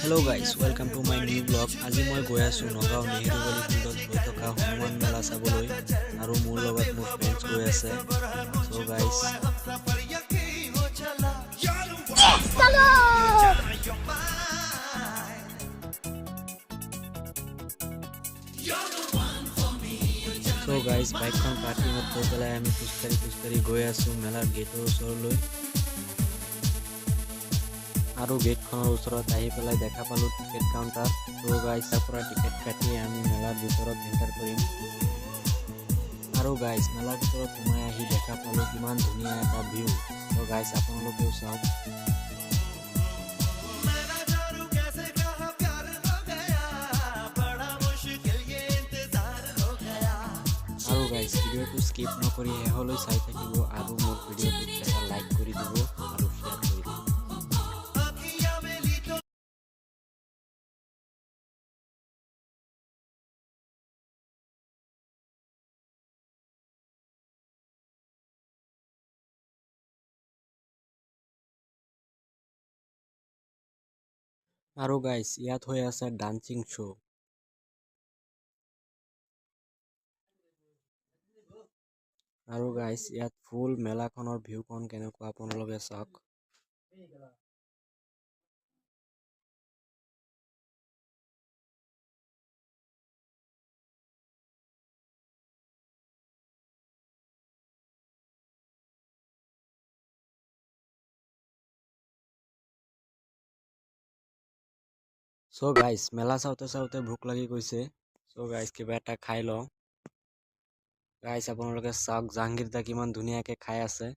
Hello' guys welcome to my new blog. আজি মই গৈ আছোঁ নগাঁও নেহেৰুবালি ফিল্ডত হৈ থকা হনুমান মেলা চাবলৈ আৰু মোৰ লগত মোৰ ফ্ৰেণ্ডছ গৈ আছে। চ' গাইজ বাইকখন পাৰ্কিঙত থৈ পেলাই আমি খোজকাঢ়ি গৈ আছোঁ মেলাৰ গেটৰ ওচৰলৈ। আৰু গেটখনৰ ওচৰত আহি পেলাই দেখা পালোঁ টিকেট কাউণ্টাৰ। চ' গাইজ তাৰ পৰা টিকেট কাটি আমি মেলাৰ ভিতৰত এণ্টাৰ কৰিম। আৰু গাইজ মেলাৰ ভিতৰত সোমাই আহি দেখা পালোঁ কিমান ধুনীয়া এটা ভিউ। চ' গাইজ আপোনালোকেও চাওক। আৰু গাইজ ভিডিঅ'টো স্কিপ নকৰি শেষলৈ চাই থাকিব আৰু মোৰ ভিডিঅ'টোত এটা লাইক কৰি দিব আৰু শ্বেয়াৰ কৰি দিব। আৰু গাইজ ইয়াত হৈ আছে ডান্সিং শ্ব'। আৰু গাইজ ইয়াত ফুল মেলাখনৰ ভিউখন কেনেকুৱা আপোনালোকে চাওক। চ' গাইজ মেলা চাওঁতে চাওঁতে ভোক লাগি গৈছে। চ' গাইজ কিবা এটা খাই লওঁ। গাইজ আপোনালোকে চাওক জাহাংগীৰ দা কিমান ধুনীয়াকে খাই আছে।